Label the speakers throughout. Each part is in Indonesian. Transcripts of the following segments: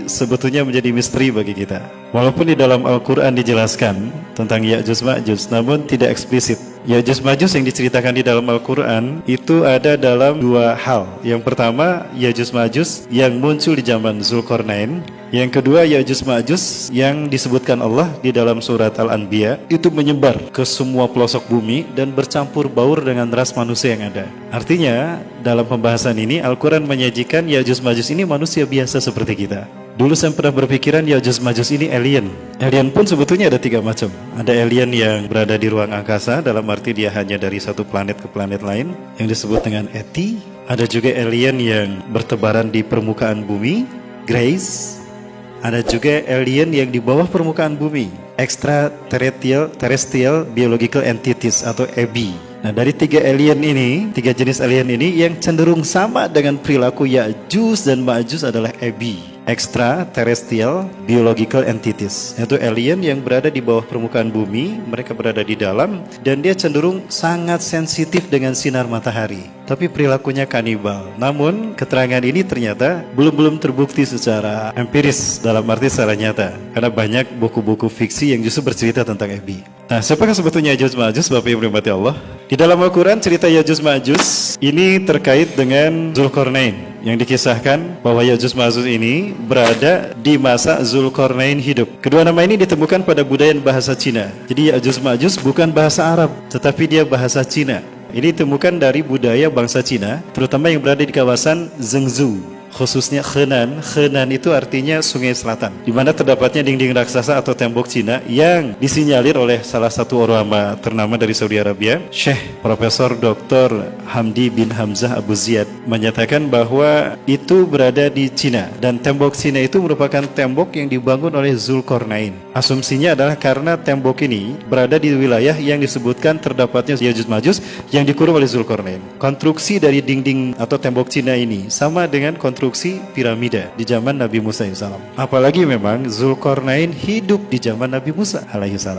Speaker 1: sebetulnya menjadi misteri bagi kita. Walaupun di dalam Al-Quran dijelaskan tentang Ya'juj Ma'juj, namun tidak eksplisit. Ya'juj Ma'juj yang diceritakan di dalam Al-Quran itu ada dalam dua hal. Yang pertama, Ya'juj Ma'juj yang muncul di zaman Zulkarnain. Yang kedua, Ya'juj Ma'juj yang disebutkan Allah di dalam surat Al-Anbiya itu menyebar ke semua pelosok bumi dan bercampur baur dengan ras manusia yang ada. Artinya, dalam pembahasan ini Al-Quran menyajikan Ya'juj Ma'juj ini manusia biasa seperti kita. Dulu saya pernah berpikiran Ya'juj Ma'juj ini alien. Alien pun sebetulnya ada tiga macam. Ada alien yang berada di ruang angkasa, dalam arti dia hanya dari satu planet ke planet lain, yang disebut dengan ET. Ada juga alien yang bertebaran di permukaan bumi, Grace. Ada juga alien yang di bawah permukaan bumi, Extraterrestrial Biological Entities atau EBI. Nah, dari tiga jenis alien ini yang cenderung sama dengan perilaku Ya'juj dan Ma'juj adalah EBI, Extraterrestrial Biological Entities, yaitu alien yang berada di bawah permukaan bumi. Mereka berada di dalam dan dia cenderung sangat sensitif dengan sinar matahari, tapi perilakunya kanibal. Namun keterangan ini ternyata belum terbukti secara empiris, dalam arti secara nyata, karena banyak buku-buku fiksi yang justru bercerita tentang EBI. Nah, siapakah sebetulnya Ya'juj Ma'juj, Bapak Ibu hormati Allah? Di dalam Al-Quran cerita Ya'juj Ma'juj ini terkait dengan Zulkarnain, yang dikisahkan bahwa Ya'juj Ma'juj ini berada di masa Zulkarnain hidup. Kedua nama ini ditemukan pada budaya bahasa Cina. Jadi Ya'juj Ma'juj bukan bahasa Arab, tetapi dia bahasa Cina. Ini ditemukan dari budaya bangsa Cina, terutama yang berada di kawasan Zhengzhou, khususnya Henan. Henan itu artinya sungai selatan, di mana terdapatnya dinding raksasa atau tembok Cina yang disinyalir oleh salah satu ulama ternama dari Saudi Arabia, Syekh Profesor Dr. Hamdi bin Hamzah Abu Ziyad, menyatakan bahwa itu berada di Cina, dan tembok Cina itu merupakan tembok yang dibangun oleh Zulkarnain. Asumsinya adalah karena tembok ini berada di wilayah yang disebutkan terdapatnya Ya'juj Ma'juj yang dikurung oleh Zulkarnain. Konstruksi dari dinding atau tembok Cina ini sama dengan konstruksi piramida di zaman Nabi Musa AS. Apalagi memang Zulkarnain hidup di zaman Nabi Musa AS.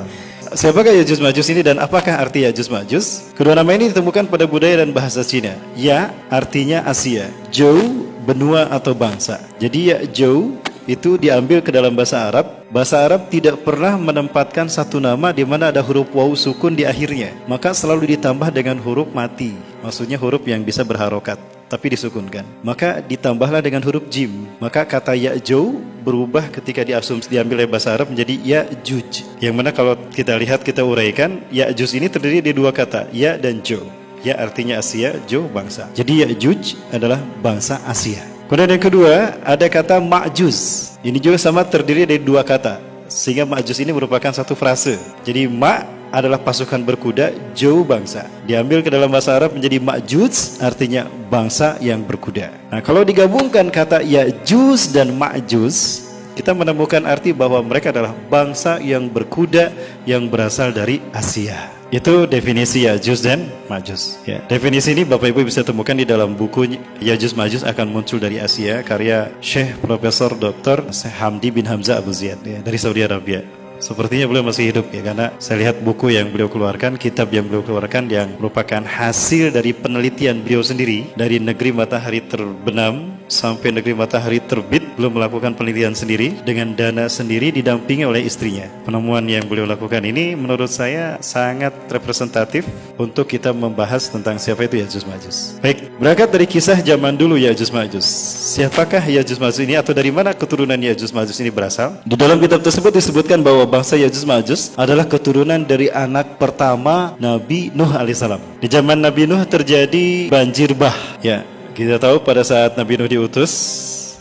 Speaker 1: Siapakah Ya'juj Ma'juj ini dan apakah arti Ya'juj Ma'juj? Kedua nama ini ditemukan pada budaya dan bahasa Cina. Ya artinya Asia, Jou benua atau bangsa. Jadi Jou itu diambil ke dalam bahasa Arab. Bahasa Arab tidak pernah menempatkan satu nama di mana ada huruf waw sukun di akhirnya, maka selalu ditambah dengan huruf mati, maksudnya huruf yang bisa berharokat tapi disukunkan. Maka ditambahlah dengan huruf jim. Maka kata Ya'juj berubah ketika diambil oleh bahasa Arab menjadi Ya'juj. Yang mana kalau kita lihat, kita uraikan, Ya'juj ini terdiri dari dua kata, Ya dan Jo. Ya artinya Asia, Jo bangsa. Jadi Ya'juj adalah bangsa Asia. Kemudian yang kedua, ada kata Ma'juj. Ini juga sama terdiri dari dua kata, sehingga Ma'juj ini merupakan satu frase. Jadi Ma' adalah pasukan berkuda, Jou bangsa. Diambil ke dalam bahasa Arab menjadi Ma'juj, artinya bangsa yang berkuda. Nah, kalau digabungkan kata Ya'juj dan Ma'juj, kita menemukan arti bahwa mereka adalah bangsa yang berkuda yang berasal dari Asia. Itu definisi Ya'juj dan Ma'juj. Ya, definisi ini Bapak Ibu bisa temukan di dalam buku Ya'juj Ma'juj akan muncul dari Asia, karya Syekh Profesor Dr. Hamdi bin Hamzah Abu Ziyad, ya, dari Saudi Arabia. Sepertinya beliau masih hidup, ya, karena saya lihat buku yang beliau keluarkan, kitab yang beliau keluarkan yang merupakan hasil dari penelitian beliau sendiri dari negeri matahari terbenam sampai negeri matahari terbit. Beliau melakukan penelitian sendiri dengan dana sendiri, didampingi oleh istrinya. Penemuan yang beliau lakukan ini menurut saya sangat representatif untuk kita membahas tentang siapa itu Ya'juj Ma'juj. Baik, berangkat dari kisah zaman dulu Ya'juj Ma'juj. Siapakah Ya'juj Ma'juj ini, atau dari mana keturunan Ya'juj Ma'juj ini berasal? Di dalam kitab tersebut disebutkan bahwa bangsa Ya'juj Ma'juj adalah keturunan dari anak pertama Nabi Nuh alaihissalam. Di zaman Nabi Nuh terjadi banjir bah. Ya, kita tahu pada saat Nabi Nuh diutus,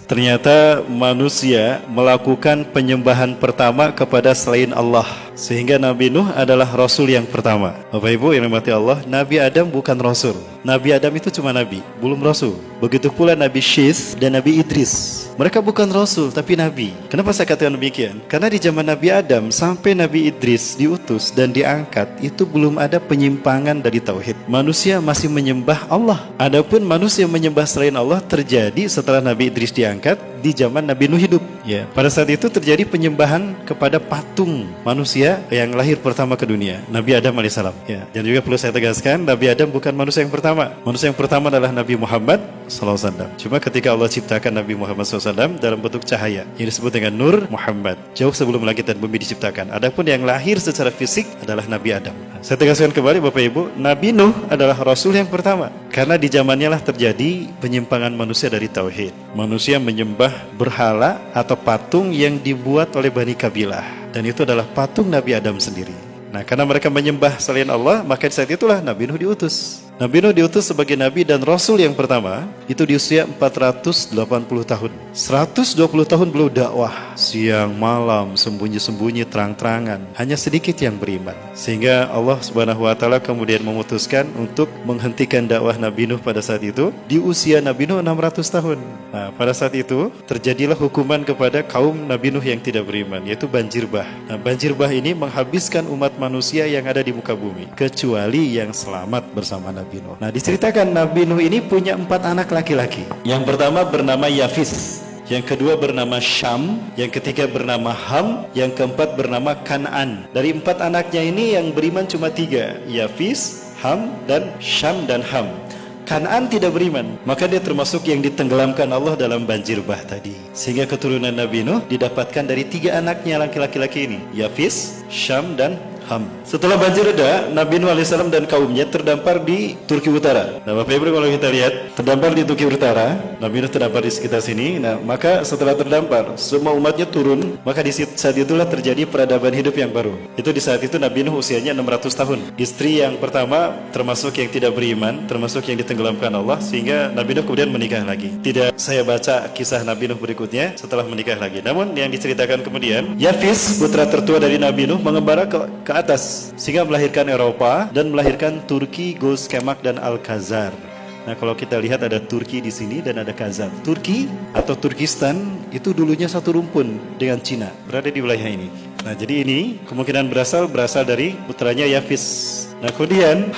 Speaker 1: ternyata manusia melakukan penyembahan pertama kepada selain Allah, sehingga Nabi Nuh adalah Rasul yang pertama. Bapak Ibu yang dirahmati Allah, Nabi Adam bukan Rasul. Nabi Adam itu cuma Nabi, belum Rasul. Begitu pula Nabi Syith dan Nabi Idris. Mereka bukan Rasul, tapi Nabi. Kenapa saya katakan demikian? Karena di zaman Nabi Adam sampai Nabi Idris diutus dan diangkat, itu belum ada penyimpangan dari Tauhid. Manusia masih menyembah Allah. Adapun manusia menyembah selain Allah terjadi setelah Nabi Idris diangkat di zaman Nabi Nuh hidup. Ya, pada saat itu terjadi penyembahan kepada patung manusia yang lahir pertama ke dunia, Nabi Adam alaihissalam. Ya, dan juga perlu saya tegaskan, Nabi Adam bukan manusia yang pertama. Manusia yang pertama adalah Nabi Muhammad SAW. Cuma ketika Allah ciptakan Nabi Muhammad SAW dalam bentuk cahaya, yang disebut dengan Nur Muhammad, jauh sebelum langit dan bumi diciptakan. Adapun yang lahir secara fisik adalah Nabi Adam. Nah, saya tegaskan kembali Bapak Ibu, Nabi Nuh adalah Rasul yang pertama. Karena di zamannya lah terjadi penyimpangan manusia dari Tauhid. Manusia menyembah berhala atau patung yang dibuat oleh Bani Kabilah. Dan itu adalah patung Nabi Adam sendiri. Nah, karena mereka menyembah selain Allah, maka saat itulah Nabi Nuh diutus. Nabi Nuh diutus sebagai Nabi dan Rasul yang pertama, itu di usia 480 tahun. 120 tahun beliau dakwah, siang malam, sembunyi-sembunyi, terang-terangan. Hanya sedikit yang beriman. Sehingga Allah Subhanahu wa Ta'ala kemudian memutuskan untuk menghentikan dakwah Nabi Nuh pada saat itu, di usia Nabi Nuh 600 tahun. Nah, pada saat itu, terjadilah hukuman kepada kaum Nabi Nuh yang tidak beriman, yaitu banjir bah. Nah, banjir bah ini menghabiskan umat manusia yang ada di muka bumi, kecuali yang selamat bersama Nabi Nuh. Nah, diceritakan Nabi Nuh ini punya 4 anak laki-laki. Yang pertama bernama Yafis, yang kedua bernama Syam, yang ketiga bernama Ham, yang keempat bernama Kan'an. Dari 4 anaknya ini yang beriman cuma 3, Yafis, Ham, dan Syam dan Ham. Kan'an tidak beriman, maka dia termasuk yang ditenggelamkan Allah dalam banjir bah tadi. Sehingga keturunan Nabi Nuh didapatkan dari 3 anaknya laki-laki ini, Yafis, Syam, dan Ham. Setelah banjir reda, Nabi Nuh alaihissalam dan kaumnya terdampar di Turki Utara. Nah, Bapak Ibu kalau kita lihat, terdampar di Turki Utara, Nabi Nuh terdampar di sekitar sini. Nah, maka setelah terdampar, semua umatnya turun, maka di saat itulah terjadi peradaban hidup yang baru. Itu di saat itu Nabi Nuh usianya 600 tahun. Istri yang pertama termasuk yang tidak beriman, termasuk yang ditenggelamkan Allah, sehingga Nabi Nuh kemudian menikah lagi. Tidak saya baca kisah Nabi Nuh berikutnya setelah menikah lagi. Namun yang diceritakan kemudian, Yafis, putra tertua dari Nabi Nuh, mengembara ke atas sehingga melahirkan Eropa dan melahirkan Turki, Gos, Kemak, dan Al-Khazar. Nah, kalau kita lihat ada Turki di sini dan ada Khazar. Turki atau Turkistan itu dulunya satu rumpun dengan Cina, berada di wilayah ini. Nah, jadi ini kemungkinan berasal dari putranya Yafis. Nah, kemudian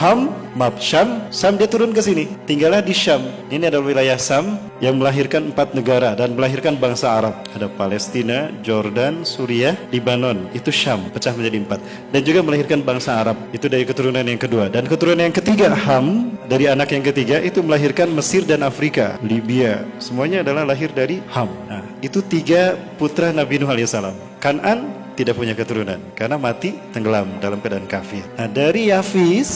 Speaker 1: Syam dia turun ke sini, tinggallah di Syam. Ini adalah wilayah Syam yang melahirkan 4 negara dan melahirkan bangsa Arab. Ada Palestina, Jordan, Suriah, Libanon. Itu Syam, pecah menjadi 4. Dan juga melahirkan bangsa Arab. Itu dari keturunan yang kedua. Dan keturunan yang ketiga, Ham, dari anak yang ketiga, itu melahirkan Mesir dan Afrika, Libya. Semuanya adalah lahir dari Ham. Nah, itu 3 putra Nabi Nuh alaihissalam. Kan'an tidak punya keturunan karena mati tenggelam dalam keadaan kafir. Nah, dari Yafis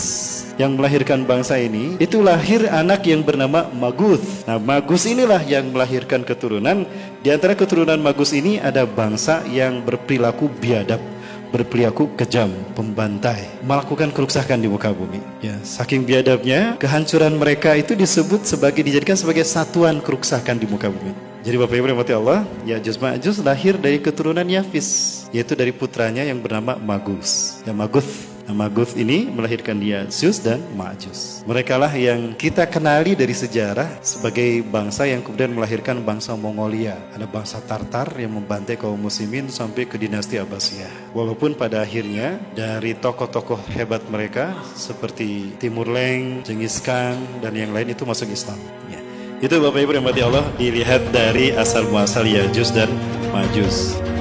Speaker 1: yang melahirkan bangsa ini, itu lahir anak yang bernama Maguth. Nah, Maguth inilah yang melahirkan keturunan. Di antara keturunan Maguth ini ada bangsa yang berperilaku biadab, berperilaku kejam, pembantai, melakukan kerusakan di muka bumi. Ya, saking biadabnya, kehancuran mereka itu dijadikan sebagai satuan kerusakan di muka bumi. Jadi Bapak Ibu rahmati Allah, Ya'juj Ma'juj lahir dari keturunan Yafis, yaitu dari putranya yang bernama Maguth. Ya, Maguth. Nah, Maguth ini melahirkan Ya'juj dan Ma'juj. Mereka lah yang kita kenali dari sejarah sebagai bangsa yang kemudian melahirkan bangsa Mongolia. Ada bangsa Tartar yang membantai kaum muslimin sampai ke dinasti Abbasiyah. Walaupun pada akhirnya dari tokoh-tokoh hebat mereka seperti Timur Leng, Genghis Khan, dan yang lain itu masuk Islam. Ya. Itu Bapak Ibu rahmati Allah, dilihat dari asal muasal Ya'juj dan Ma'juj.